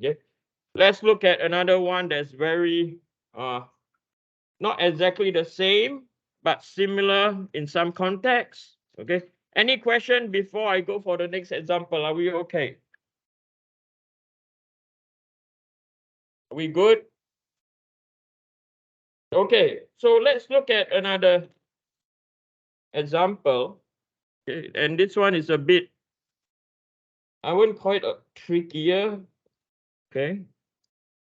Okay, let's look at another one that's very not exactly the same, but similar in some context. Okay, any question before I go for the next example? Are we okay? Are we good? Okay, so let's look at another example. Okay, and this one is a bit, I wouldn't call it a trickier, okay,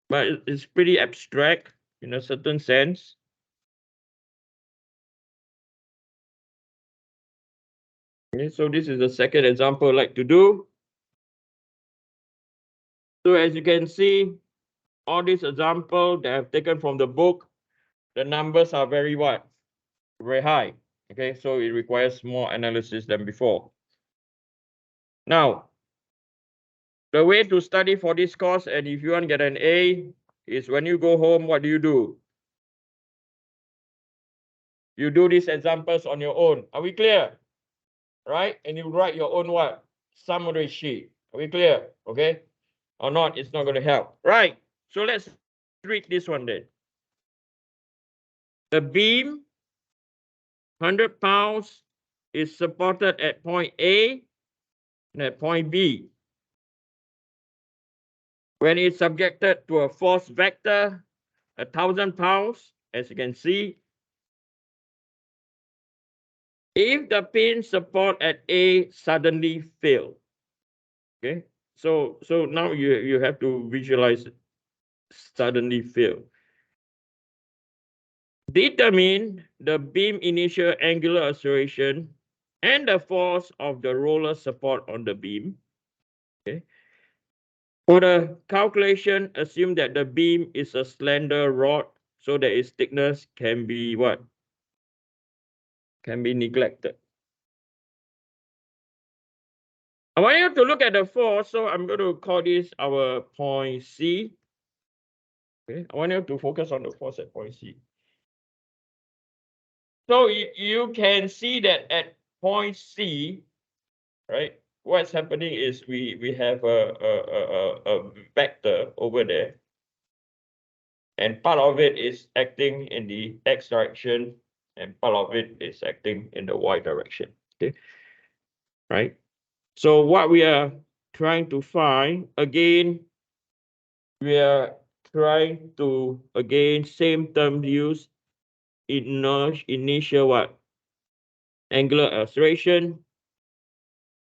but it's pretty abstract in a certain sense. Okay, so this is the second example I'd like to do. So as you can see, all these examples that I've taken from the book, the numbers are very what? Very high. Okay, so it requires more analysis than before. Now, the way to study for this course, and if you want to get an A, is when you go home, what do? You do these examples on your own. Are we clear? Right? And you write your own what? Summary sheet. Are we clear? Okay? Or not, it's not going to help. Right. So let's read this one then. The beam, 100 pounds, is supported at point A and at point B. When it's subjected to a force vector, 1,000 pounds, as you can see, if the pin support at A suddenly fail. Okay, so now you have to visualize it. Suddenly fail. Determine the beam initial angular acceleration and the force of the roller support on the beam. Okay. For the calculation, assume that the beam is a slender rod so that its thickness can be what? Can be neglected. I want you to look at the force, so I'm going to call this our point C. Okay, I want you to focus on the force at point C. So you can see that at point C, right? What's happening is we have a vector over there, and part of it is acting in the x direction, and part of it is acting in the y direction. Okay, right? So what we are trying to find again, we are trying to again same term use initial what? Angular acceleration,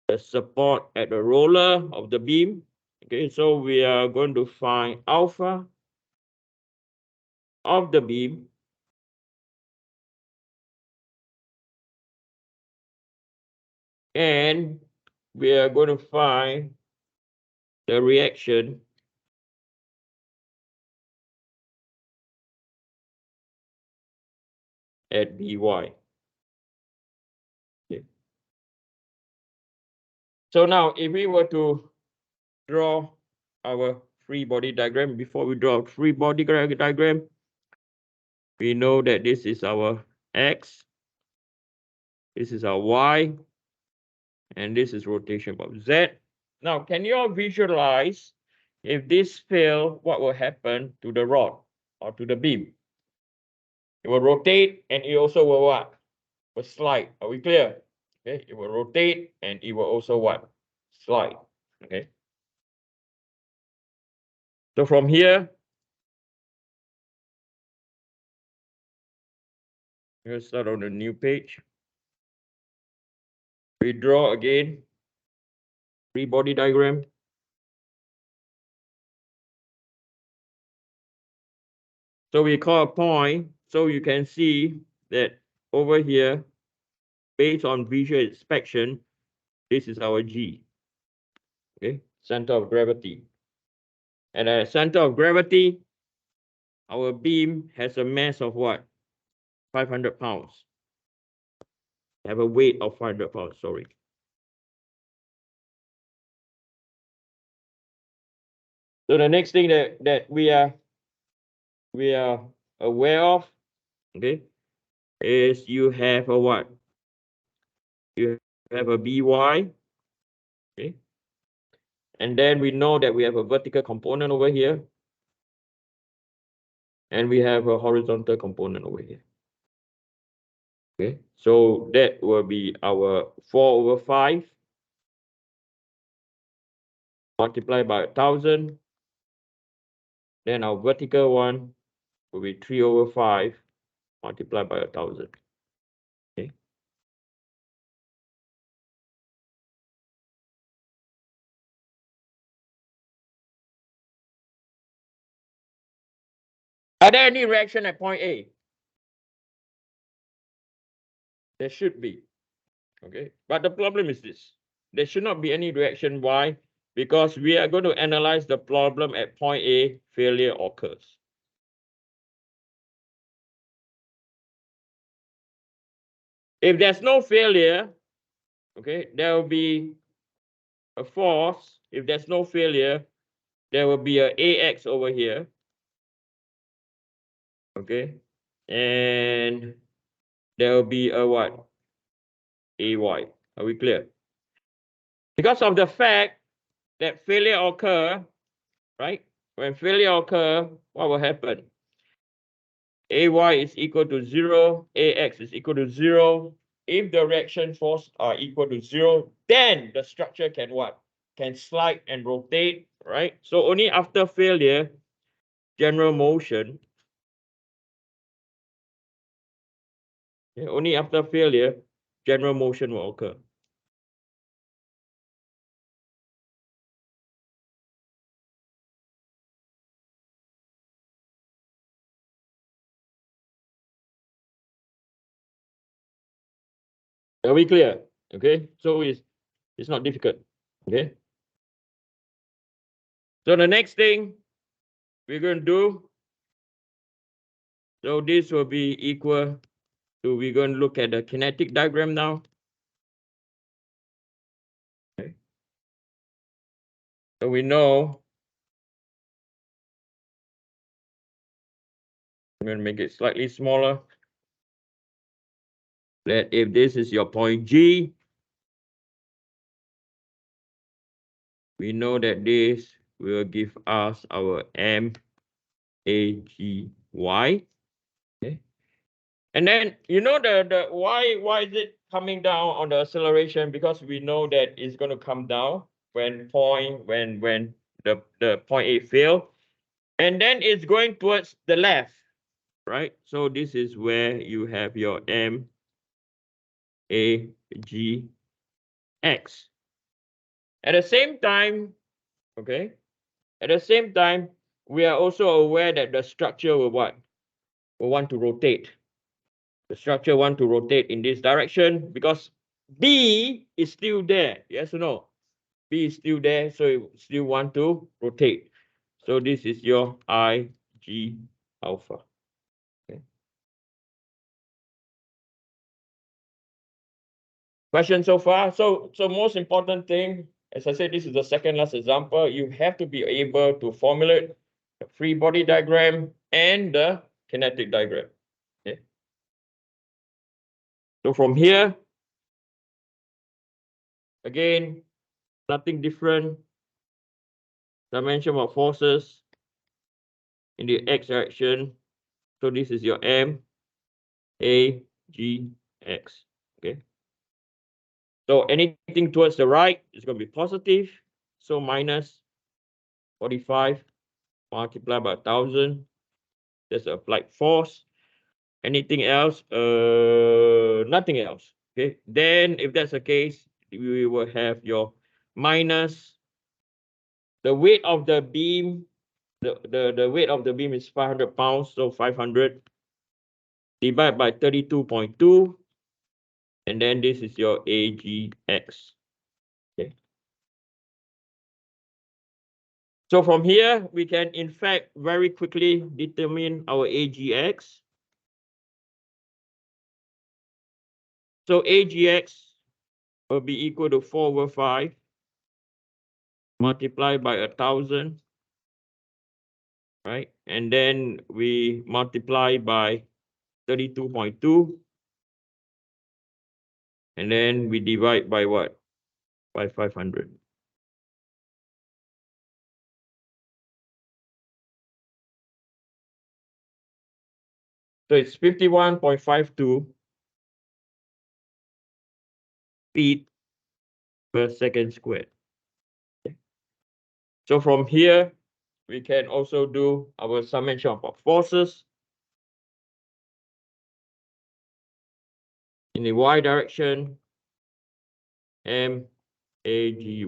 the support at the roller of the beam. Okay, so we are going to find alpha of the beam and we are going to find the reaction at By. Okay. So now if we were to draw our free body diagram, before we draw a free body diagram, we know that this is our X, this is our Y, and this is rotation of Z. Now, can you all visualize if this fail, what will happen to the rod or to the beam? It will rotate and it also will what? Will slide. Are we clear? Okay, it will rotate and it will also what? Slide. Okay. So from here, we'll start on a new page. We draw again free body diagram. So we call a point. So you can see that over here, based on visual inspection, this is our G. Okay, center of gravity. And at center of gravity, our beam has a mass of what? 500 pounds. Have a weight of 500 pounds, sorry. So the next thing that we are aware of, okay, is you have a what? You have a By, okay, And then we know that we have a vertical component over here. And we have a horizontal component over here. Okay, so that will be our 4/5 multiplied by 1,000. Then our vertical one will be 3/5 multiplied by 1,000. Okay. Are there any reaction at point A? There should be. Okay, but the problem is this. There should not be any reaction. Why? Because we are going to analyze the problem at point A, failure occurs. If there's no failure, okay, there will be a force. If there's no failure, there will be a AX over here. Okay, and there will be a what? AY. Are we clear? Because of the fact that failure occur, right? When failure occur, what will happen? AY is equal to 0, AX is equal to 0. If the reaction force are equal to 0, then the structure can what? Can slide and rotate, right? So only after failure, general motion. Okay, only after failure, general motion will occur. Are we clear? Okay, so it's not difficult. Okay. So the next thing we're going to do, so this will be equal to, we're going to look at the kinetic diagram now. Okay. So we know, I'm going to make it slightly smaller, that if this is your point G, we know that this will give us our MAGY. Okay. And then you know the why is it coming down on the acceleration? Because we know that it's going to come down when the point A fail, and then it's going towards the left, right? So this is where you have your MAGX. At the same time, okay, at the same time, we are also aware that the structure will what? Will want to rotate. The structure want to rotate in this direction because B is still there. Yes or no? B is still there, so it still want to rotate. So this is your IG alpha. Okay. Question so far? So most important thing, as I said, this is the second last example. You have to be able to formulate the free body diagram and the kinetic diagram. Okay. So from here, again, nothing different. Dimension of forces in the x direction. So this is your M, A, G, X. Okay. So anything towards the right is going to be positive. So minus 45 multiplied by 1,000. That's applied force. Anything else? Nothing else. Okay. Then if that's the case, we will have your minus the weight of the beam. The weight of the beam is 500 pounds. So 500 divided by 32.2. And then this is your AGX. Okay. So from here, we can in fact very quickly determine our AGX. So AGX will be equal to 4/5 multiplied by 1,000, right? And then we multiply by 32.2. And then we divide by what? By 500. So it's 51.52 feet per second squared. So from here, we can also do our summation of forces in the y direction, MAGY,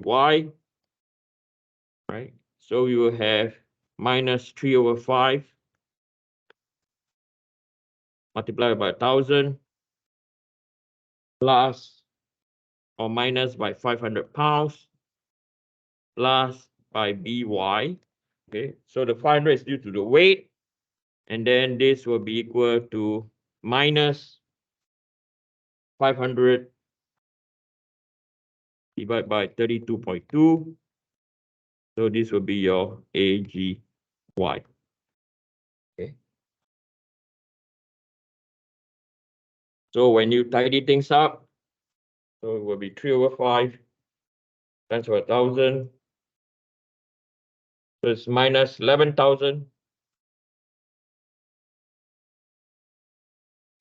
right? So you will have minus 3/5 multiplied by 1,000 plus or minus by 500 pounds plus by BY. Okay, so the 500 is due to the weight, and then this will be equal to minus 500 divided by 32.2. So this will be your AGY. Okay. So when you tidy things up, so it will be 3/5 times by 1,000. So it's minus 11,000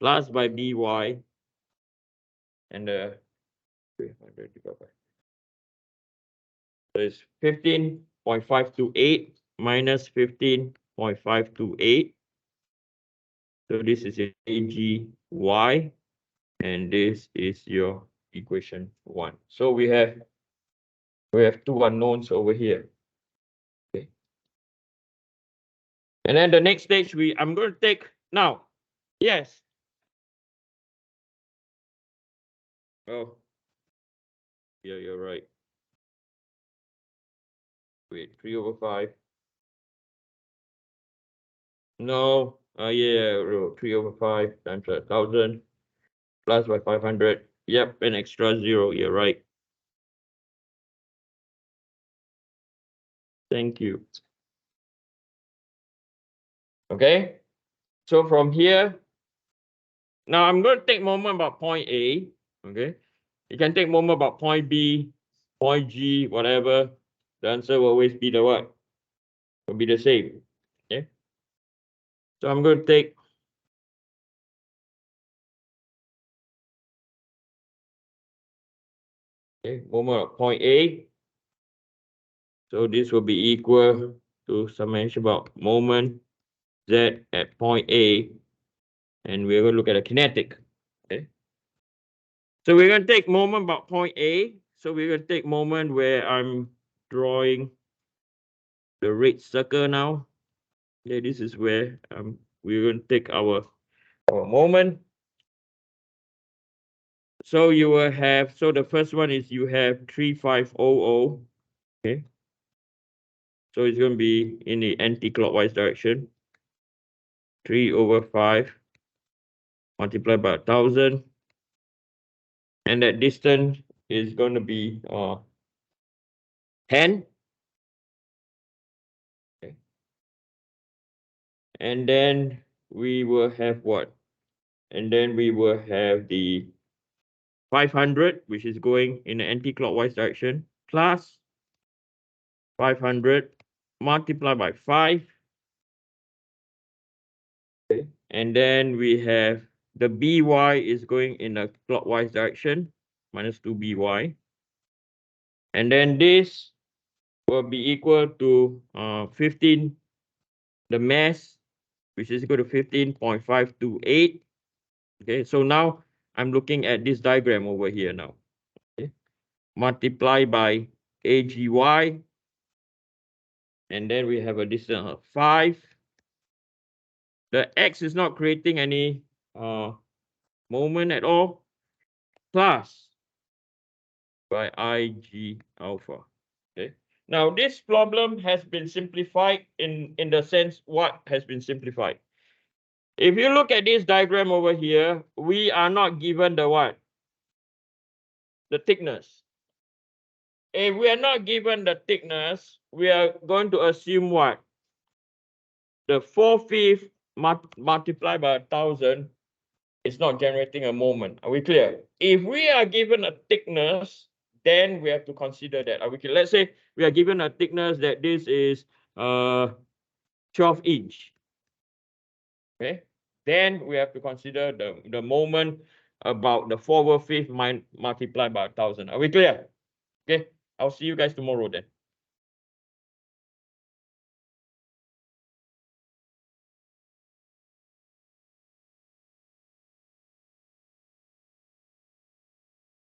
plus by BY, and 300 divided by. So it's 15.528 minus 15.528. So this is your AGY, and this is your equation 1. So we have two unknowns over here. Okay. And then the next stage I'm going to take now. Yes. Oh. Yeah, you're right. Wait, 3/5. No. Yeah, 3/5 times 1,000 plus by 500. Yep, an extra 0. You're right. Thank you. Okay. So from here, now I'm going to take moment about point A. Okay. You can take moment about point B, point G, whatever. The answer will always be the what? Will be the same. Okay. So I'm going to take moment of point A. So this will be equal to summation about moment Z at point A, and we're going to look at a kinetic. Okay. So we're going to take moment about point A. So we're going to take moment where I'm drawing the red circle now. Okay, this is where we're going to take our moment. So you will have, so the first one is you have 3500. Okay. So it's going to be in the anti-clockwise direction. 3/5 multiplied by 1,000. And that distance is going to be 10. Okay. And then we will have what? And then we will have the 500, which is going in the anti-clockwise direction, plus 500 multiplied by 5. Okay. And then we have the BY is going in a clockwise direction, minus 2BY. And then this will be equal to 15, the mass, which is equal to 15.528. Okay, so now I'm looking at this diagram over here now. Okay. Multiply by AGY, and then we have a distance of 5. The X is not creating any moment at all, plus by IG alpha. Okay. Now this problem has been simplified in the sense what has been simplified. If you look at this diagram over here, we are not given the what? The thickness. If we are not given the thickness, we are going to assume what? The 4/5 multiplied by 1,000 is not generating a moment. Are we clear? If we are given a thickness, then we have to consider that. Are we clear? Let's say we are given a thickness that this is 12 inch. Okay, Then we have to consider the moment about the 4/5 multiplied by 1,000. Are we clear? Okay, I'll see you guys tomorrow then.